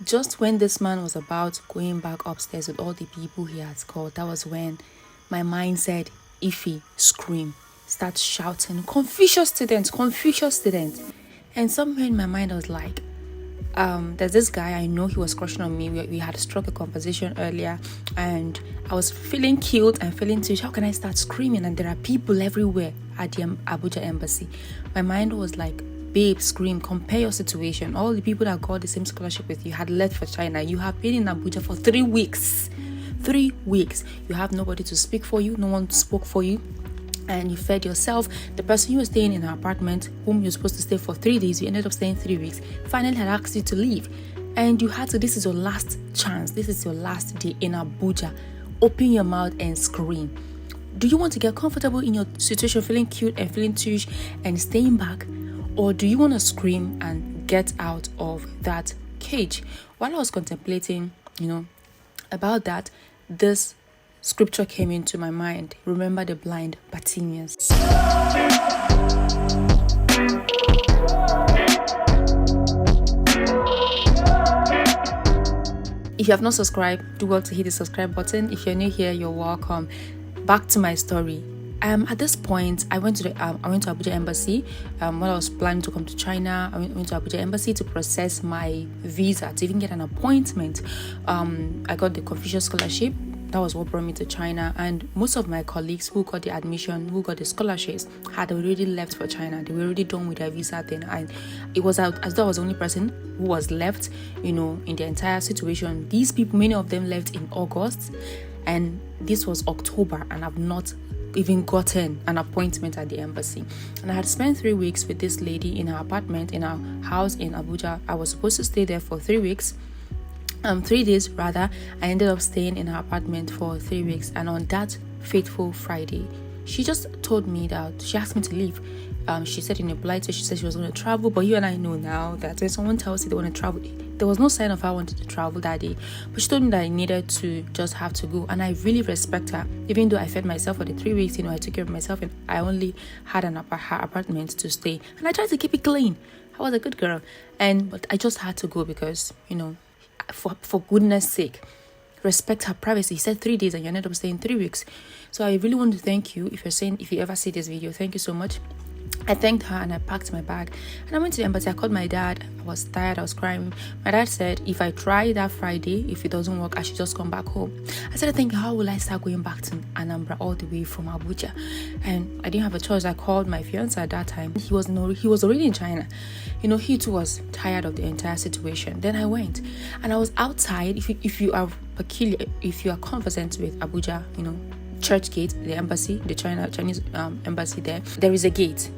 Just when this man was about going back upstairs with all the people he had called, that was when my mind said, Ify, scream, start shouting, Confucius student, Confucius student. And somewhere in my mind, I was like, there's this guy, I know he was crushing on me. We had struck a conversation earlier, and I was feeling cute and feeling too. How can I start screaming? And there are people everywhere at the Abuja embassy. My mind was like, babe, scream, compare your situation. All the people that got the same scholarship with you had left for China. You have been in Abuja for 3 weeks. 3 weeks. You have nobody to speak for you. No one spoke for you. And you fed yourself. The person you were staying in her apartment, whom you're supposed to stay for 3 days, you ended up staying 3 weeks, finally had asked you to leave. And you had to, this is your last chance. This is your last day in Abuja. Open your mouth and scream. Do you want to get comfortable in your situation, feeling cute and feeling tush and staying back? Or do you want to scream and get out of that cage? While I was contemplating, about that, this scripture came into my mind. Remember the blind Bartimaeus. If you have not subscribed, do well to hit the subscribe button. If you're new here, you're welcome. Back to my story. At this point, I went to Abuja embassy. When I was planning to come to China, I went to Abuja embassy to process my visa, to even get an appointment. I got the Confucius scholarship. That was what brought me to China, and most of my colleagues who got the admission, who got the scholarships, had already left for China. They were already done with their visa thing, and it was as though I was the only person who was left, in the entire situation. These people, many of them left in August, and this was October, and I've not even gotten an appointment at the embassy. And I had spent 3 weeks with this lady in her apartment, in her house in Abuja. I was supposed to stay there for 3 weeks. 3 days rather. I ended up staying in her apartment for 3 weeks, and on that fateful Friday, she just told me that she asked me to leave. She said in a polite way, she said she was going to travel, but you and I know now that when someone tells you they want to travel, there was no sign of her wanting to travel that day. But she told me that I needed to just have to go, and I really respect her. Even though I fed myself for the 3 weeks, I took care of myself, and I only had her apartment to stay, and I tried to keep it clean. I was a good girl, but I just had to go because for goodness sake, respect her privacy. He said 3 days and you ended up staying 3 weeks. So I really want to thank you. If you ever see this video, thank you so much. I thanked her and I packed my bag and I went to the embassy. I called my dad. I was tired, I was crying. My dad said if I try that Friday, if it doesn't work, I should just come back home. I started thinking, how will I start going back to Anambra all the way from Abuja? And I didn't have a choice. I called my fiance at that time. He was already in China. He too was tired of the entire situation. Then I went and I was outside. If you are peculiar, if you are conversant with Abuja, Church Gate, the embassy, the Chinese embassy there is a gate.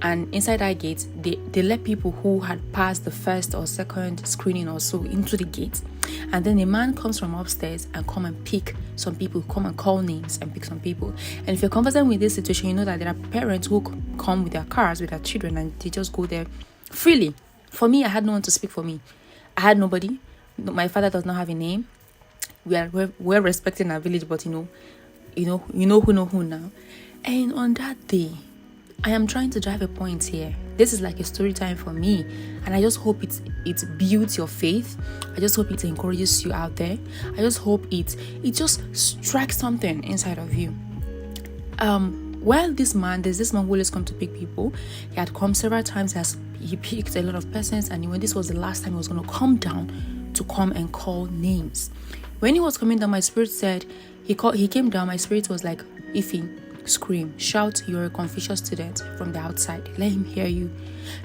And inside that gate, they let people who had passed the first or second screening or so into the gate. And then a man comes from upstairs and come and pick some people, come and call names and pick some people. And if you're conversant with this situation, you know that there are parents who come with their cars, with their children, and they just go there freely. For me, I had no one to speak for me. I had nobody. My father does not have a name. We're respecting our village, but who know who now. And on that day, I am trying to drive a point here. This is like a story time for me, and I just hope it builds your faith. I just hope it encourages you out there. I just hope it just strikes something inside of you. There's this man who always come to pick people. He had come several times as he picked a lot of persons, and when this was the last time he was going to come down to come and call names. When he was coming down, my spirit said, he came down, my spirit was like, Ify, scream, shout, you're a Confucius student from the outside. Let him hear you.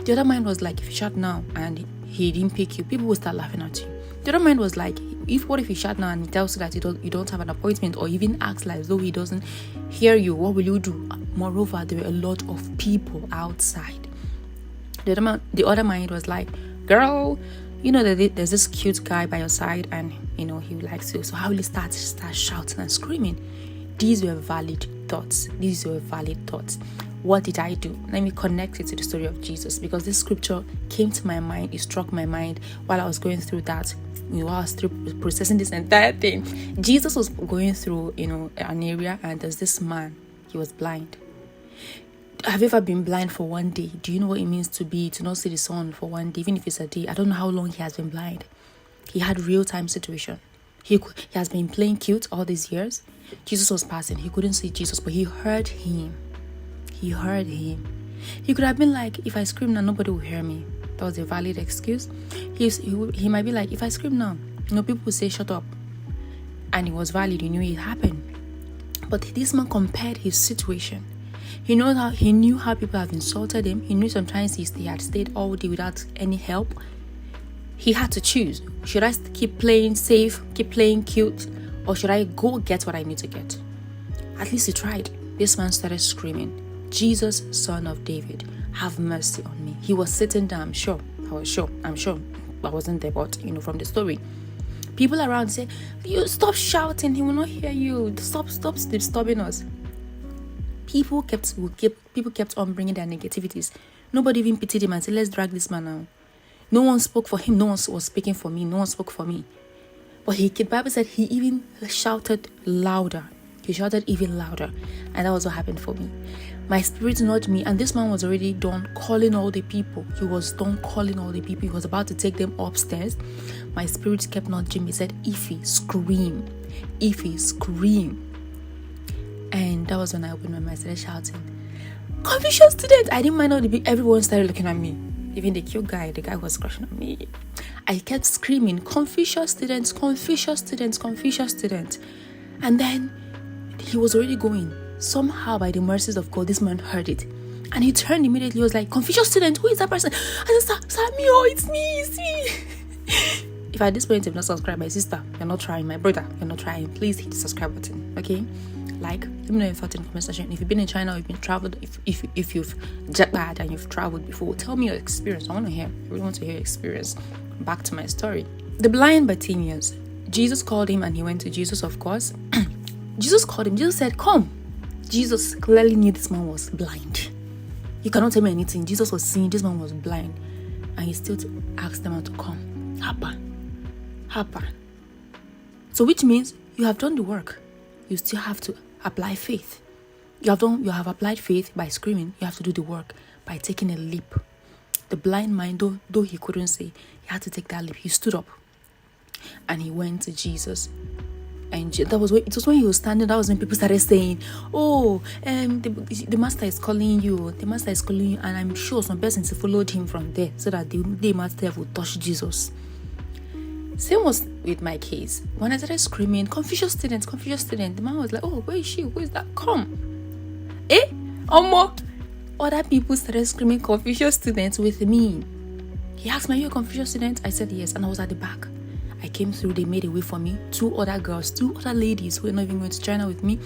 The other mind was like, if you shout now and he didn't pick you, people will start laughing at you. The other mind was like, what if you shout now and he tells you that you don't have an appointment, or even acts like though he doesn't hear you, what will you do? Moreover, there were a lot of people outside. The other mind was like, girl, there's this cute guy by your side and he likes you, so how will you start shouting and screaming? These were valid thoughts. What did I do? Let me connect it to the story of Jesus, because this scripture came to my mind. It struck my mind while I was going through that. While I was processing this entire thing. Jesus was going through, an area, and there's this man. He was blind. Have you ever been blind for one day? Do you know what it means to not see the sun for one day, even if it's a day? I don't know how long he has been blind. He had real-time situation. He has been playing cute all these years. Jesus was passing. He couldn't see Jesus, but he heard him. He heard him. He could have been like, if I scream now, nobody will hear me. That was a valid excuse. He might be like, if I scream now, people will say, shut up. And it was valid. He knew it happened. But this man compared his situation. He knew how people have insulted him. He knew sometimes he had stayed all day without any help. He had to choose. Should I keep playing safe, keep playing cute, or should I go get what I need to get? At least he tried. This man started screaming, Jesus, Son of David, have mercy on me. He was sitting down, I'm sure. I wasn't there, but from the story. People around say, you stop shouting, he will not hear you. Stop disturbing us. People kept on bringing their negativities. Nobody even pitied him and said, let's drag this man out. No one spoke for him. No one was speaking for me. No one spoke for me. But the Bible said he even shouted louder. He shouted even louder. And that was what happened for me. My spirit nudged me, and this man was already done calling all the people. He was done calling all the people. He was about to take them upstairs. My spirit kept nudging me. He said, Ify, scream. Ify, scream. And that was when I opened my mouth and started shouting, Confucius student! I didn't mind everyone started looking at me. Even the cute guy, the guy was crushing on me. I kept screaming, Confucius students, Confucius students, Confucius students. And then he was already going. Somehow, by the mercies of God, this man heard it. And he turned immediately. He was like, Confucius student, who is that person? I said, Samuel, it's me. If at this point you've not subscribed, my sister, you're not trying. My brother, you're not trying. Please hit the subscribe button, okay? Let me know your thoughts in the comment section. If you've been in China, or you've been traveled, if you've jet lagged and you've traveled before, tell me your experience. I really want to hear your experience. Back to my story. The blind Bartimaeus. Jesus called him and he went to Jesus, of course. Jesus called him. Jesus said, come. Jesus clearly knew this man was blind. You cannot tell me anything. Jesus was seeing this man was blind. And he still asked the man to come. Happen. So which means you have done the work. You still have to apply faith. You have applied faith by screaming. You have to do the work by taking a leap. The blind man, though he couldn't see, he had to take that leap. He stood up and he went to Jesus. And it was when he was standing. That was when people started saying, the master is calling you. The master is calling you. And I'm sure some persons followed him from there so that the master would touch Jesus. Same was with my case. When I started screaming, Confucius student, the man was like, oh, where is she? Who is that? Come. Other people started screaming Confucius students with me. He asked me, are you a Confucius student? I said yes, and I was at the back. I came through, they made a way for me. Two other ladies who were not even going to China with me.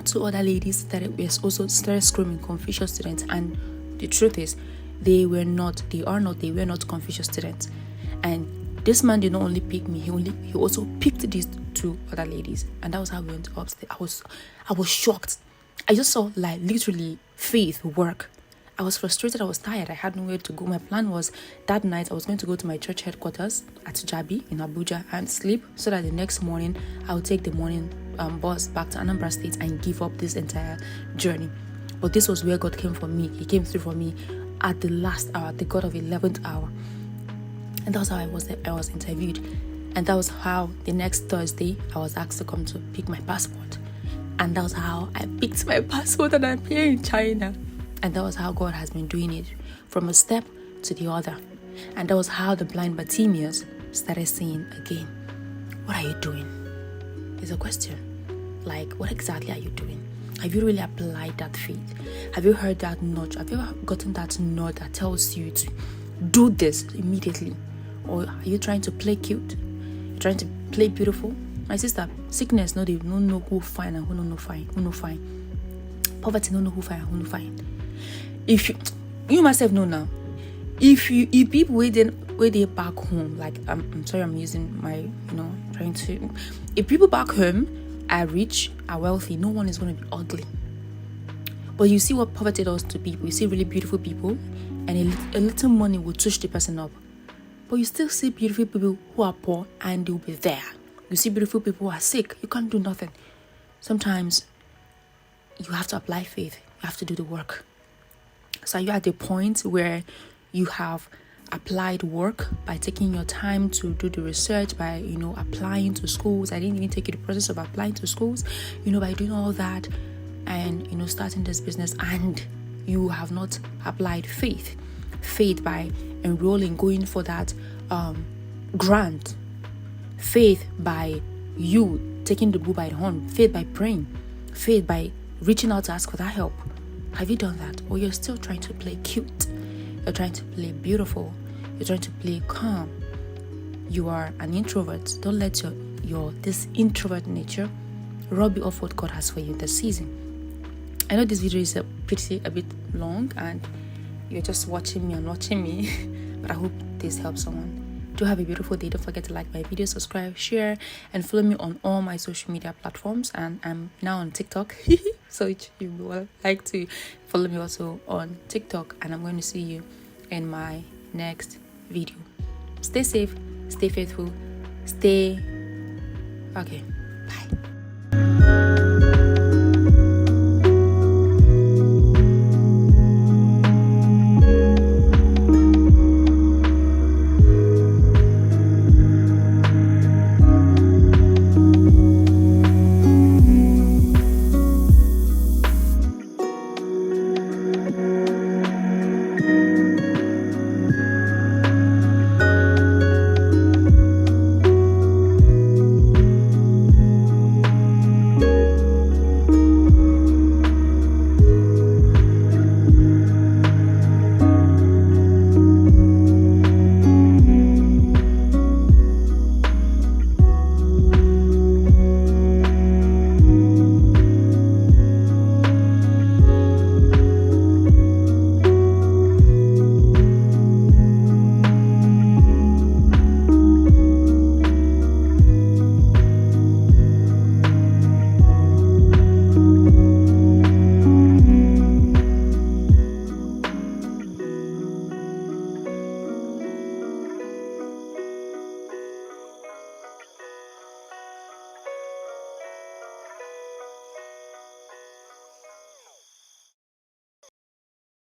Two other ladies started screaming Confucius students, and the truth is, they were not Confucius students. And this man did not only pick me, he also picked these two other ladies. And that was how we went upstairs. I was shocked. I just saw literally faith work. I was frustrated, I was tired, I had nowhere to go. My plan was that night I was going to go to my church headquarters at Jabi in Abuja and sleep so that the next morning I would take the morning bus back to Anambra State and give up this entire journey. But this was where God came for me. He came through for me at the last hour, the God of 11th hour. And that was how I was interviewed. And that was how the next Thursday I was asked to come to pick my passport. And that was how I picked my passport and I'm here in China. And that was how God has been doing it from a step to the other. And that was how the blind Bartimaeus started saying again, what are you doing? It's a question. What exactly are you doing? Have you really applied that faith? Have you heard that nudge? Have you ever gotten that nudge that tells you to do this immediately? Or are you trying to play cute? You're trying to play beautiful? My sister, sickness, they don't know who fine and who no fine. Poverty, don't know who fine and who no fine. If you myself know now, if people waiting back home, I'm sorry, I'm using my, if people back home are rich, are wealthy, no one is going to be ugly. But you see what poverty does to people. You see really beautiful people, and a little money will touch the person up. But you still see beautiful people who are poor and they'll be there. You see beautiful people who are sick. You can't do nothing. Sometimes you have to apply faith. You have to do the work. So you're at the point where you have applied work, by taking your time to do the research, by applying to schools. I didn't even take you the process of applying to schools, by doing all that and starting this business, and you have not applied faith by enrolling, going for that grant, faith by you taking the bull by the horn, faith by praying, faith by reaching out to ask for that help. Have you done that? Or you're still trying to play cute, you're trying to play beautiful, you're trying to play calm? You are an introvert. Don't let your this introvert nature rob you of what God has for you this season. I know this video is a bit long and you're just watching me and watching me, but I hope this helps someone. Do have a beautiful day. Don't forget to like my video, subscribe, share, and follow me on all my social media platforms. And I'm now on TikTok, so you will like to follow me also on TikTok. And I'm going to see you in my next video. Stay safe, stay faithful, okay, bye.